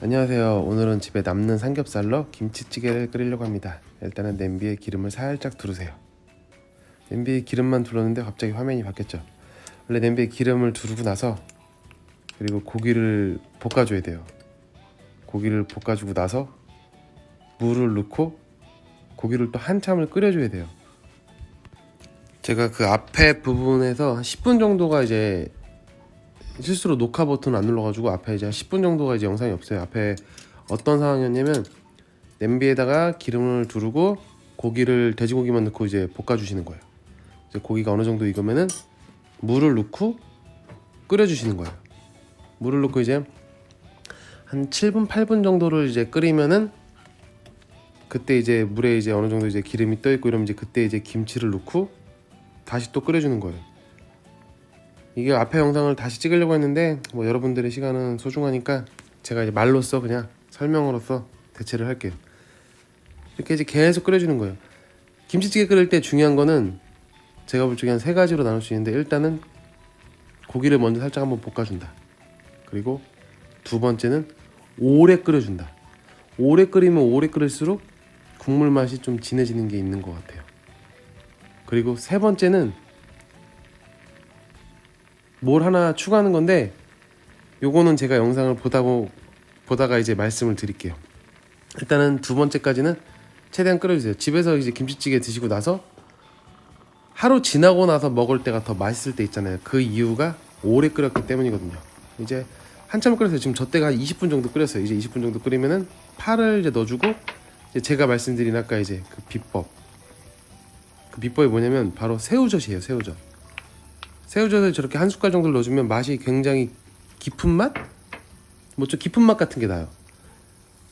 안녕하세요. 오늘은 집에 남는 삼겹살로 김치찌개를 끓이려고 합니다. 일단은 냄비에 기름을 살짝 두르세요. 냄비에 기름만 둘렀는데 갑자기 화면이 바뀌었죠. 원래 냄비에 기름을 두르고 나서 그리고 고기를 볶아줘야 돼요. 고기를 볶아주고 나서 물을 넣고 고기를 또 한참을 끓여줘야 돼요. 제가 그 앞에 부분에서 한 10분 정도가 이제 실수로 녹화 버튼 안 눌러가지고 앞에 이제 10분 정도가 이제 영상이 없어요. 앞에 어떤 상황이었냐면 냄비에다가 기름을 두르고 고기를 돼지고기만 넣고 이제 볶아주시는 거예요. 이제 고기가 어느 정도 익으면은 물을 넣고 끓여주시는 거예요. 물을 넣고 이제 한 7분 8분 정도를 이제 끓이면은 그때 이제 물에 이제 어느 정도 이제 기름이 떠 있고 이러면 이제 그때 이제 김치를 넣고 다시 또 끓여주는 거예요. 이게 앞에 영상을 다시 찍으려고 했는데 뭐 여러분들의 시간은 소중하니까 제가 이제 말로써 그냥 설명으로서 대체를 할게요. 이렇게 이제 계속 끓여주는 거예요. 김치찌개 끓일 때 중요한 거는 제가 볼 적에 한 3가지로 나눌 수 있는데, 일단은 고기를 먼저 살짝 한번 볶아준다. 그리고 두 번째는 오래 끓여준다. 오래 끓이면 오래 끓일수록 국물 맛이 좀 진해지는 게 있는 것 같아요. 그리고 세 번째는 뭘 하나 추가하는 건데, 요거는 제가 영상을 보다가 이제 말씀을 드릴게요. 일단은 두 번째까지는 최대한 끓여주세요. 집에서 이제 김치찌개 드시고 나서 하루 지나고 나서 먹을 때가 더 맛있을 때 있잖아요. 그 이유가 오래 끓였기 때문이거든요. 이제 한참 끓였어요. 지금 저 때가 한 20분 정도 끓였어요. 이제 20분 정도 끓이면은 파를 이제 넣어주고, 이제 제가 말씀드린 아까 이제 그 비법, 그 비법이 뭐냐면 바로 새우젓이에요. 새우젓을 저렇게 한 숟갈 정도 넣어주면 맛이 굉장히 깊은 맛? 뭐 좀 깊은 맛 같은 게 나요.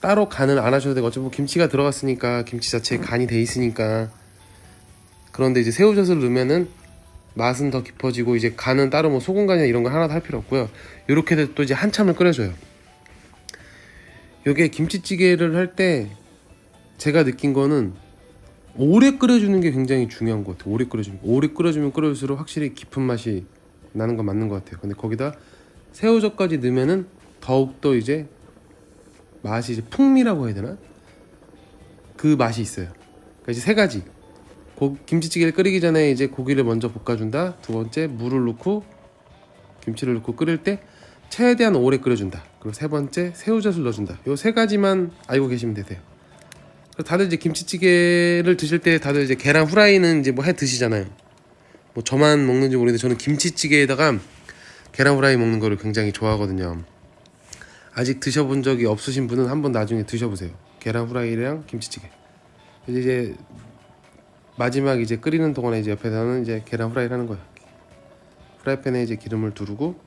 따로 간을 안 하셔도 되고 어차피 뭐 김치가 들어갔으니까 김치 자체에 간이 돼 있으니까. 그런데 이제 새우젓을 넣으면은 맛은 더 깊어지고, 이제 간은 따로 뭐 소금 간이나 이런 거 하나도 할 필요 없고요. 이렇게 해서 또 이제 한참을 끓여줘요. 요게 김치찌개를 할 때 제가 느낀 거는 오래 끓여주는 게 굉장히 중요한 것 같아요. 오래 끓여주면 끓여줄수록 확실히 깊은 맛이 나는 건 맞는 것 같아요. 근데 거기다 새우젓까지 넣으면은 더욱더 이제 맛이 이제 풍미라고 해야 되나? 그 맛이 있어요. 그러니까 이제 3가지. 김치찌개를 끓이기 전에 이제 고기를 먼저 볶아준다. 두 번째, 물을 넣고 김치를 넣고 끓일 때 최대한 오래 끓여준다. 그리고 세 번째, 새우젓을 넣어준다. 요 3가지만 알고 계시면 되세요. 다들 이제 김치찌개를 드실 때 다들 이제 계란 후라이는 이제 뭐 해 드시잖아요. 뭐 저만 먹는지 모르겠는데 저는 김치찌개에다가 계란 후라이 먹는 거를 굉장히 좋아하거든요. 아직 드셔본 적이 없으신 분은 한번 나중에 드셔보세요. 계란 후라이랑 김치찌개. 이제 마지막 이제 끓이는 동안에 이제 옆에서는 이제 계란 후라이를 하는 거예요. 프라이팬에 이제 기름을 두르고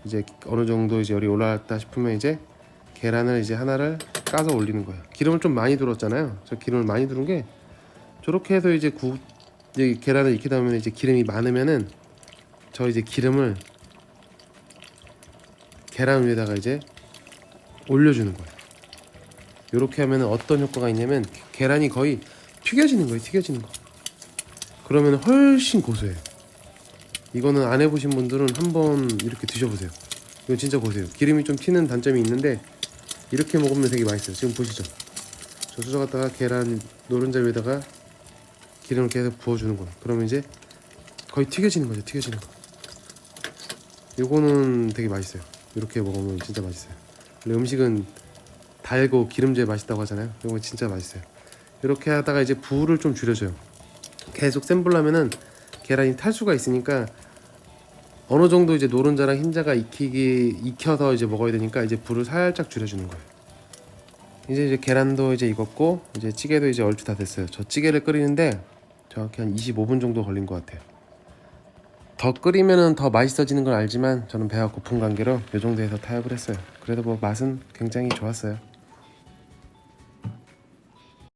이제 어느 정도 이제 열이 올라왔다 싶으면 이제 계란을 이제 하나를 까서 올리는 거예요. 기름을 좀 많이 둘었잖아요. 저 기름을 많이 두른 게 저렇게 해서 이제 계란을 익히다 보면 이제 기름이 많으면은 저 이제 기름을 계란 위에다가 이제 올려주는 거예요. 이렇게 하면은 어떤 효과가 있냐면 계란이 거의 튀겨지는 거예요. 그러면 훨씬 고소해요. 이거는 안 해보신 분들은 한번 이렇게 드셔보세요. 이거 진짜 고소해요. 기름이 좀 튀는 단점이 있는데 이렇게 먹으면 되게 맛있어요. 지금 보시죠. 저 수저 갖다가 계란 노른자 위에다가 기름을 계속 부어주는 거예요. 그러면 이제 거의 튀겨지는 거죠. 요거는 되게 맛있어요. 이렇게 먹으면 진짜 맛있어요. 원래 음식은 달고 기름져야 맛있다고 하잖아요. 이거 진짜 맛있어요. 이렇게 하다가 이제 불을 좀 줄여줘요. 계속 센 불로 하면은 계란이 탈 수가 있으니까 어느 정도 이제 노른자랑 흰자가 익혀서 이제 먹어야 되니까 이제 불을 살짝 줄여주는 거예요. 이제 계란도 이제 익었고 이제 찌개도 이제 얼추 다 됐어요. 저 찌개를 끓이는데 정확히 한 25분 정도 걸린 것 같아요. 더 끓이면은 더 맛있어지는 걸 알지만 저는 배가 고픈 관계로 이 정도에서 타협을 했어요. 그래도 뭐 맛은 굉장히 좋았어요.